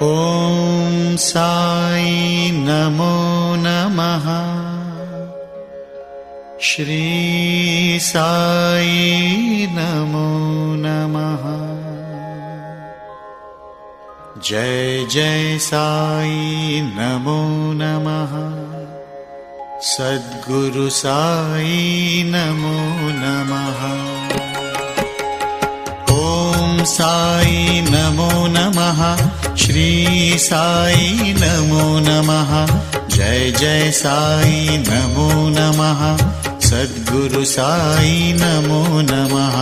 ॐ साई नमो नमः। श्री साई नमो नमः। जय जय साई नमो नमः। सद्गुरु साई नमो नमः। ॐ साई नमो नमः। श्री साई नमो नमः। जय जय साई नमो नमः। सद्गुरु साई नमो नमः।